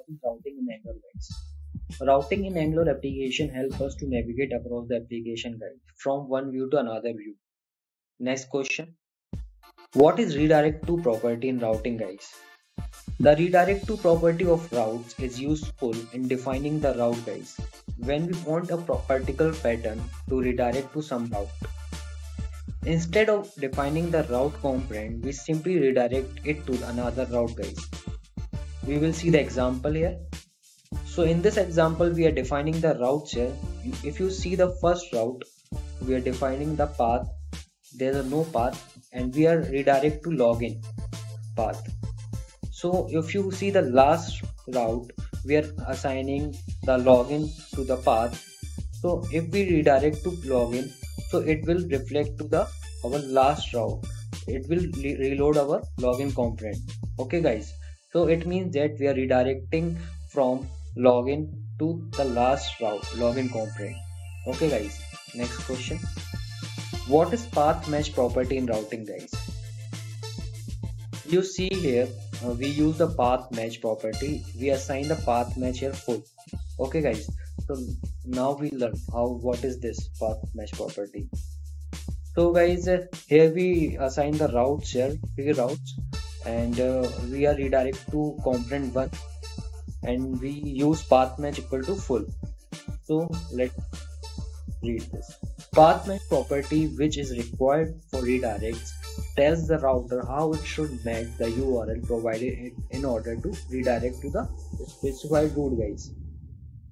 what is routing in Angular, guys? Routing in Angular application helps us to navigate across the application, guys, from one view to another view. Next question. What is redirect to property in routing, guys? The redirect to property of routes is useful in defining the route, guys. When we want a particular pattern to redirect to some route, instead of defining the route component, we simply redirect it to another route, guys. We will see the example here. So in this example, we are defining the routes here. If you see the first route, we are defining the path. There is no path, and we are redirect to login path. So if you see the last route, we are assigning the login to the path. So if we redirect to login, so it will reflect to the our last route. It will reload our login component. Okay, guys. So it means that we are redirecting from login to the last route login component. Okay, guys. Next question. What is path match property in routing, guys? You see here, we use the path match property. We assign the path match here full. Okay, guys. So now we learn what is this path match property. So guys, here we assign the routes here, 3 routes, and we are redirect to component 1, and we use path match equal to full. So let's read this. Path match property, which is required for redirects, tells the router how it should match the URL provided in order to redirect to the specified route, guys.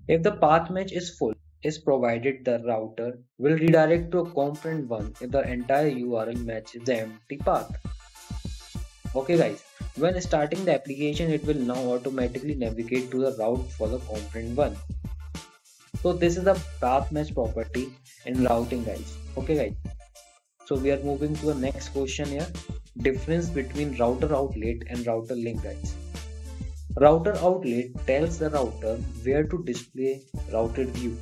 If the path match is full, is provided, the router will redirect to a component 1 if the entire URL matches the empty path. Okay, guys. When starting the application, it will now automatically navigate to the route for the component 1. So this is the path match property in routing, guys. Okay, guys. So we are moving to the next question here. Difference between router outlet and router link, guys. Router outlet tells the router where to display routed view.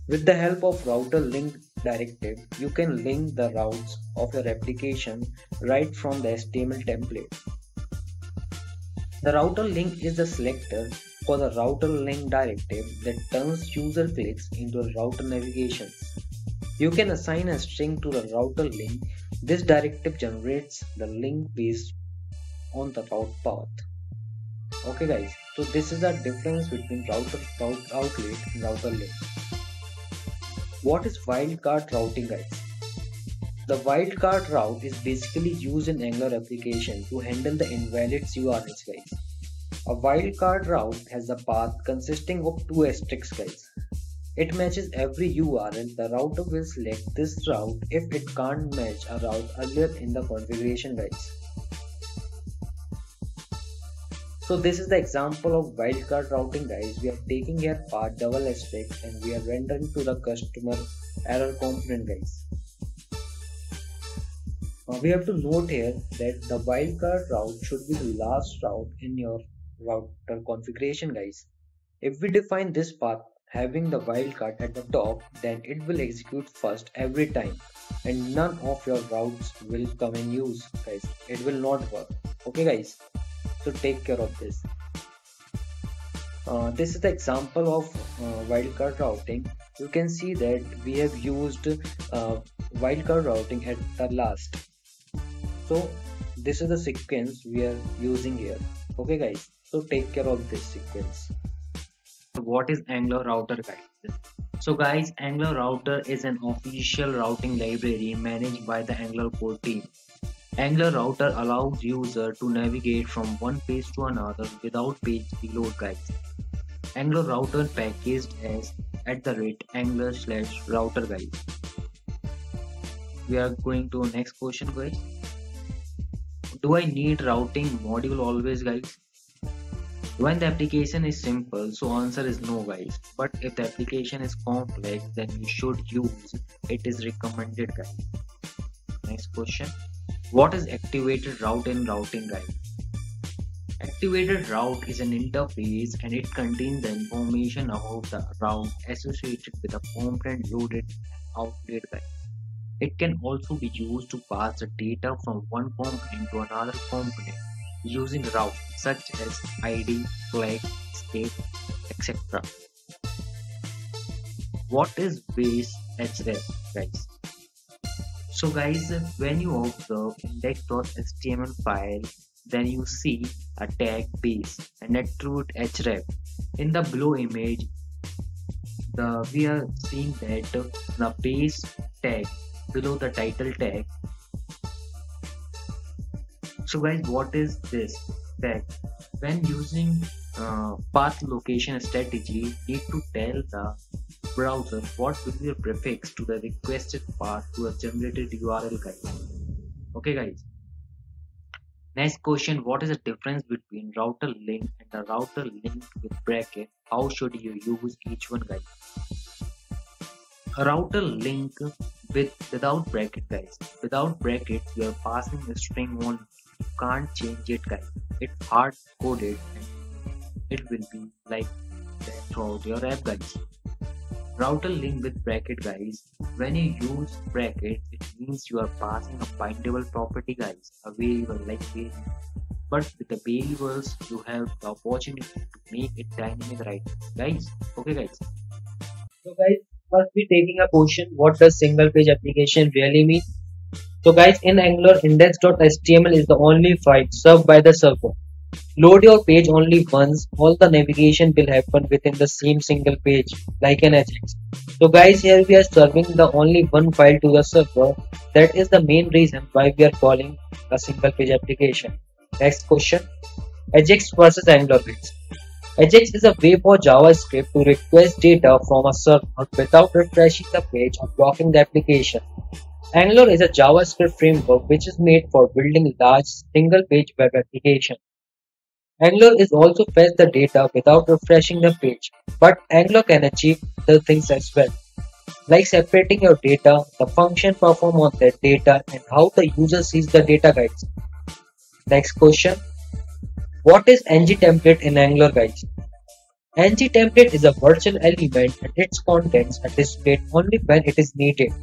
With the help of router link directive, you can link the routes of your application right from the HTML template. The router link is the selector for the router link directive that turns user clicks into router navigations. You can assign a string to the router link. This directive generates the link based on the route path. Okay, guys. So this is the difference between router outlet and router link. What is wildcard routing, guys? The wildcard route is basically used in Angular application to handle the invalid URLs, guys. A wildcard route has a path consisting of 2 asterisks, guys. It matches every URL. The router will select this route if it can't match a route earlier in the configuration, guys. So this is the example of wildcard routing, guys. We are taking here path double asterisk and we are rendering to the customer error component, guys. We have to note here that the wildcard route should be the last route in your router configuration, guys. If we define this path having the wildcard at the top, then it will execute first every time and none of your routes will come in use, guys. It will not work. Okay, guys. So take care of this. This is the example of wildcard routing. You can see that we have used wildcard routing at the last. So this is the sequence we are using here. Okay, guys. So take care of this sequence. What is Angular router, guys? So guys, Angular router is an official routing library managed by the Angular core team. Angular router allows user to navigate from one page to another without page reload, guys. Angular router packaged as @Angular/router, guys. We are going to next question, guys. Do I need routing module always, guys? When the application is simple, so answer is no, guys. But if the application is complex, then you should use it is recommended, guys. Next question. What is activated route in routing, guys? Activated route is an interface and it contains the information about the route associated with a component loaded outlet, guys. It can also be used to pass the data from one component to another component using routes such as ID, flag, state, etc. What is base href, guys? So guys, when you observe index.html file, then you see a tag base and attribute href. In the below image, we are seeing that the base tag below the title tag. So guys, what is this tag? When using path location strategy, need to tell the browser what will be a prefix to the requested path to a generated URL, guys. Okay guys. Next question, what is the difference between routerLink and the routerLink with bracket? How should you use each one, guys? A routerLink without bracket, guys. Without bracket, you are passing a string only. You can't change it, guys. It's hard coded and it will be like that throughout your app, guys. routerLink with bracket, guys. When you use bracket, it means you are passing a bindable property, guys, a variable like variable. But with the variables, you have the opportunity to make it dynamic, right, guys? Okay, guys. So, guys, first we taking a question. What does single page application really mean? So, guys, in Angular, index.html is the only file served by the server. Load your page only once, all the navigation will happen within the same single page, like an Ajax. So guys, here we are serving the only one file to the server. That is the main reason why we are calling a single page application. Next question, Ajax versus Angular, guys. Ajax is a way for JavaScript to request data from a server without refreshing the page or blocking the application. Angular is a JavaScript framework which is made for building large single page web applications. Angular is also fetch the data without refreshing the page, but Angular can achieve the things as well, like separating your data, the function perform on that data, and how the user sees the data, guys. Next question, what is ng template in Angular, guys? ng template is a virtual element and its contents are displayed only when it is needed,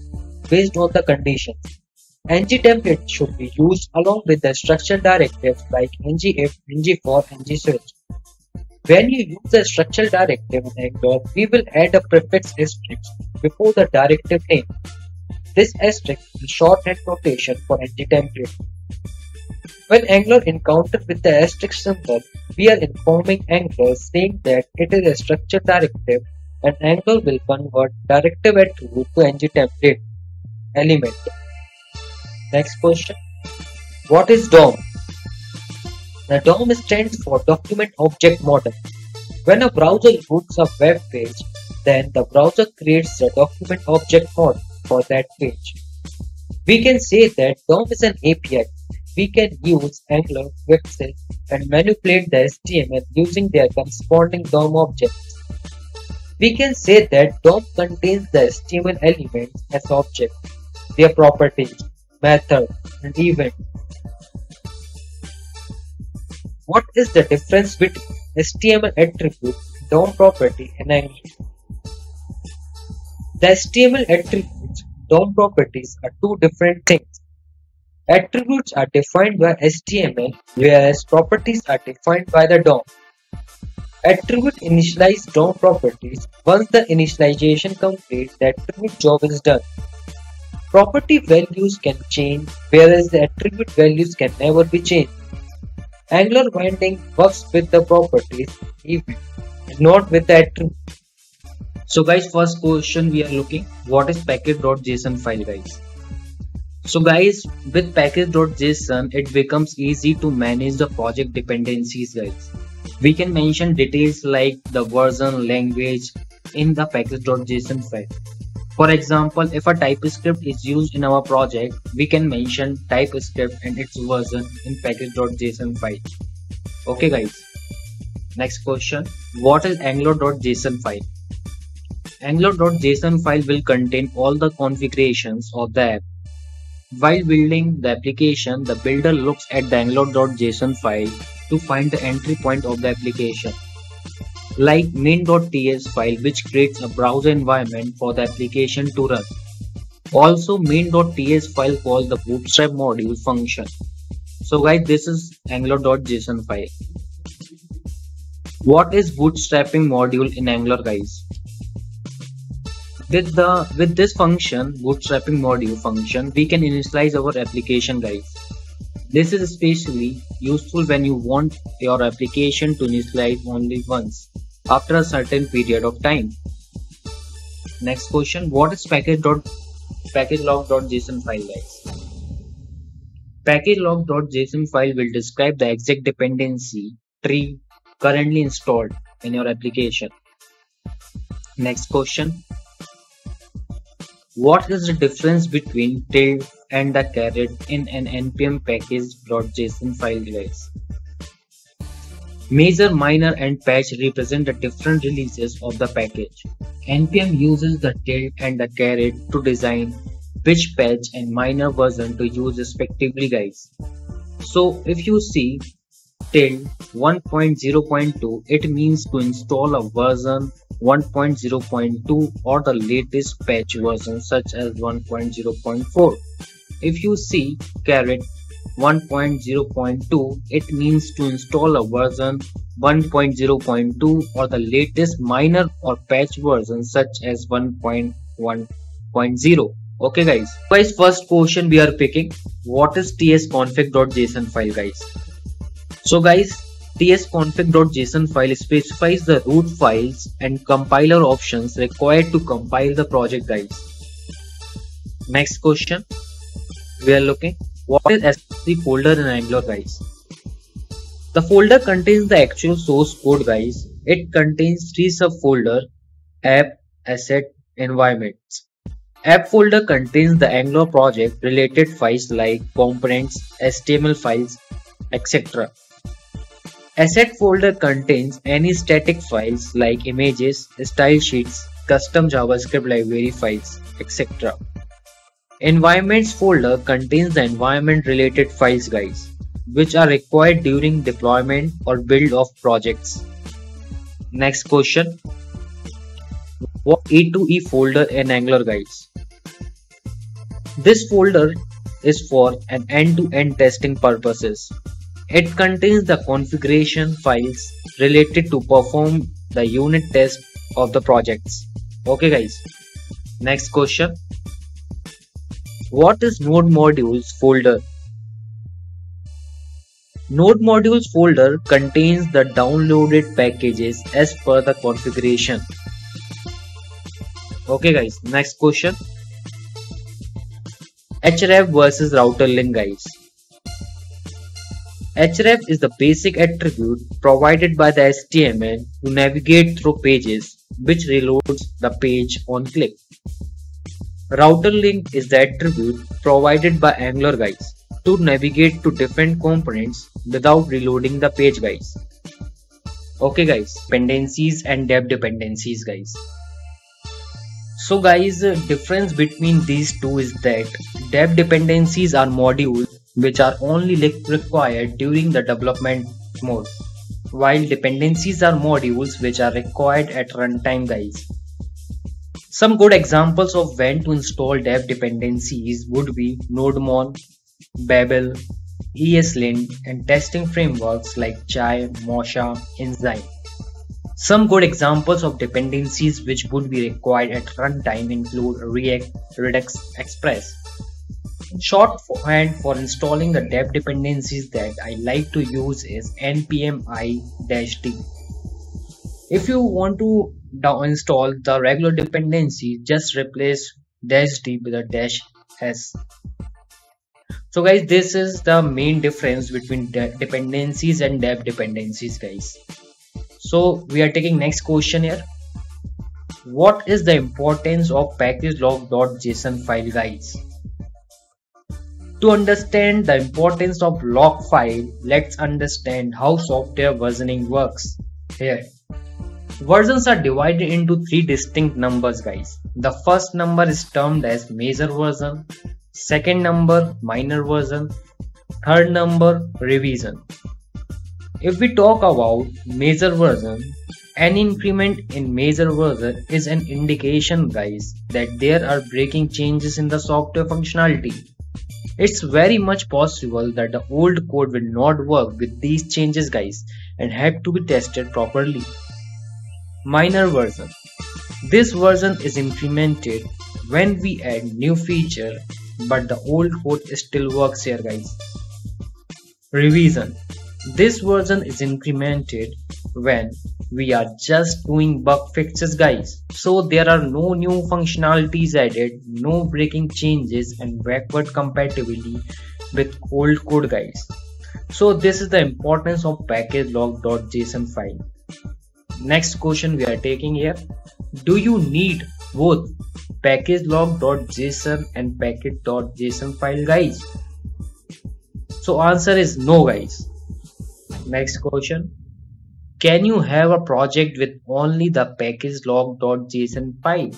based on the conditions. ng template should be used along with the structural directives like ngif, ngfor,ngswitch. When you use the structural directive in Angular, we will add a prefix asterisk before the directive name. This asterisk is a shorthand notation for ng template. When Angular encounters with the asterisk symbol, we are informing Angular saying that it is a structured directive, and Angular will convert directive attribute to ng template element. Next question, what is DOM? The DOM stands for Document Object Model. When a browser loads a web page, then the browser creates a document object model for that page. We can say that DOM is an API. We can use Angular, Vixen, and manipulate the HTML using their corresponding DOM objects. We can say that DOM contains the HTML elements as objects, their properties, method, and event. What is the difference between HTML attribute, DOM property, and Angular? The HTML attributes, DOM properties are two different things. Attributes are defined by HTML, whereas properties are defined by the DOM. Attribute initialize DOM properties. Once the initialization completes, the attribute job is done. Property values can change, whereas the attribute values can never be changed. Angular binding works with the properties event and not with the attribute. So guys, first question we are looking, what is package.json file, guys? So guys, with package.json, it becomes easy to manage the project dependencies, guys. We can mention details like the version, language in the package.json file. For example, if a TypeScript is used in our project, we can mention TypeScript and its version in package.json file. Okay guys. Next question. What is angular.json file? Angular.json file will contain all the configurations of the app. While building the application, the builder looks at the angular.json file to find the entry point of the application, like main.ts file, which creates a browser environment for the application to run. Also, main.ts file calls the bootstrap module function. So guys, this is angular.json file. What is bootstrapping module in Angular, guys? With this function, bootstrapping module function, we can initialize our application, guys. This is especially useful when you want your application to initialize only once after a certain period of time. Next question, what is package-lock.json file, guys? Package-lock.json file will describe the exact dependency tree currently installed in your application. Next question, what is the difference between tilde and the caret in an npm package.json file, guys? Major, minor and patch represent the different releases of the package. npm uses the tilde and the caret to design which patch and minor version to use respectively, guys. So if you see tilde 1.0.2, it means to install a version 1.0.2 or the latest patch version such as 1.0.4. If you see caret 1.0.2, it means to install a version 1.0.2 or the latest minor or patch version such as 1.1.0. Okay, guys. First question we are picking, what is tsconfig.json file, guys? So guys, tsconfig.json file specifies the root files and compiler options required to compile the project, guys. Next question, we are looking, what is S3 folder in Angular, guys? The folder contains the actual source code, guys. It contains 3 subfolders: app, asset, environments. App folder contains the Angular project related files like components, HTML files, etc. Asset folder contains any static files like images, style sheets, custom JavaScript library files, etc. Environments folder contains the environment related files, guys, which are required during deployment or build of projects. Next question, what E2E folder in Angular, guys? This folder is for an end-to-end testing purposes. It contains the configuration files related to perform the unit test of the projects. Okay, guys. Next question, what is node modules folder? Node modules folder contains the downloaded packages as per the configuration. Okay, guys. Next question, href versus routerLink, guys. Href is the basic attribute provided by the HTML to navigate through pages, which reloads the page on click. routerLink is the attribute provided by Angular, guys, to navigate to different components without reloading the page, guys. Okay, guys, dependencies and dep dependencies, guys. So guys, difference between these two is that dep dependencies are modules which are only required during the development mode, while dependencies are modules which are required at runtime, guys. Some good examples of when to install dep dependencies would be NodeMon, Babel, ESLint, and testing frameworks like Chai, Mocha, Enzyme. Some good examples of dependencies which would be required at runtime include React, Redux, Express. Shorthand for installing the dep dependencies that I like to use is npm-i-d. If you want to install the regular dependency, just replace -d with a -s. So guys, this is the main difference between dependencies and dep dependencies, guys. So we are taking next question here. What is the importance of package-lock.json file, guys? To understand the importance of log file, let's understand how software versioning works. Here, versions are divided into 3 distinct numbers, guys. The first number is termed as major version, second number minor version, third number revision. If we talk about major version, an increment in major version is an indication, guys, that there are breaking changes in the software functionality. It's very much possible that the old code will not work with these changes guys and have to be tested properly. Minor version. This version is implemented when we add new feature but the old code still works here guys. Revision. This version is incremented when we are just doing bug fixes guys. So there are no new functionalities added, no breaking changes and backward compatibility with old code guys. So this is the importance of package-lock.json file. Next question we are taking here. Do you need both package-lock.json and package.json file guys? So answer is no guys. Next question. Can you have a project with only the package-lock.json file?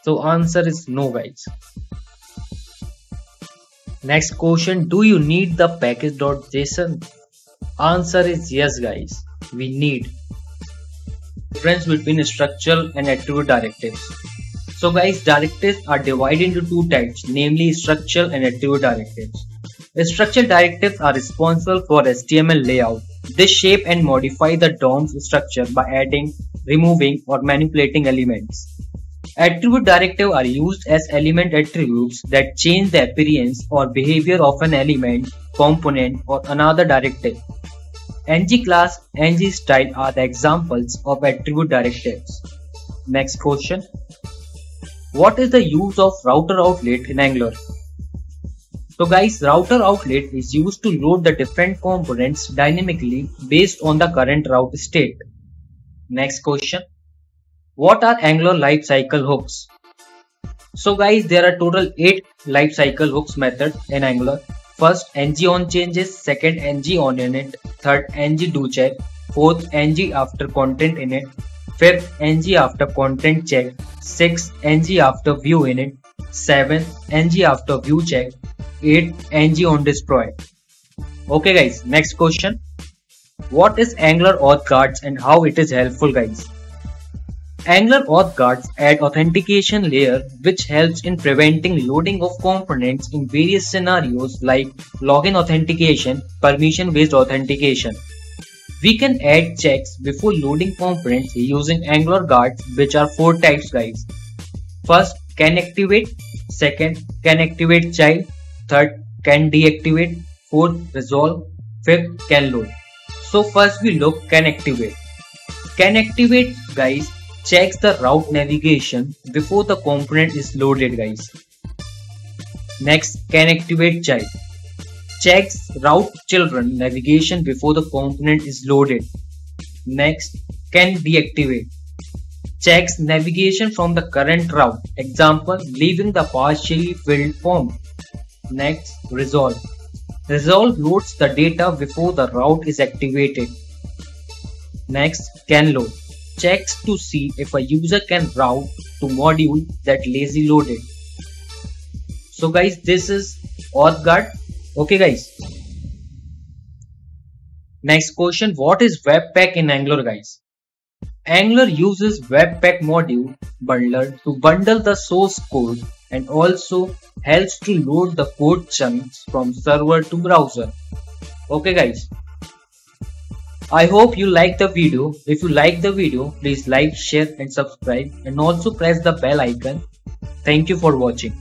So answer is no guys. Next question. Do you need the package.json? Answer is yes guys. We need. Difference between structural and attribute directives. So guys, directives are divided into two types, namely structural and attribute directives. Structural directives are responsible for HTML layout. They shape and modify the DOM's structure by adding, removing, or manipulating elements. Attribute directives are used as element attributes that change the appearance or behavior of an element, component, or another directive. ng class, ng style are the examples of attribute directives. Next question. What is the use of router outlet in Angular? So guys, router outlet is used to load the different components dynamically based on the current route state. Next question. What are Angular lifecycle hooks? So guys, there are total 8 lifecycle hooks method in Angular. First, ng on changes, second ng on init, third ng do check, fourth ng after content init, fifth ng after content check, sixth ng after view init, seventh ng after view check, 8 ng on destroy. Okay guys, next question. What is Angular auth guards and how it is helpful guys? Angular auth guards add authentication layer which helps in preventing loading of components in various scenarios like login authentication, permission based authentication. We can add checks before loading components using Angular guards, which are 4 types guys. First, can activate, second, can activate child, third, can deactivate, fourth, resolve, fifth, can load. So first we look can activate. Can activate guys checks the route navigation before the component is loaded guys. Next, can activate child checks route children navigation before the component is loaded. Next, can deactivate checks navigation from the current route, example leaving the partially filled form. Next, resolve. Resolve loads the data before the route is activated. Next, can load. Checks to see if a user can route to module that lazy loaded. So guys, this is auth guard. Okay guys. Next question. What is webpack in Angular guys? Angular uses webpack module bundler to bundle the source code and also helps to load the code chunks from server to browser. Okay guys. I hope you like the video. If you like the video, please like, share and subscribe and also press the bell icon. Thank you for watching.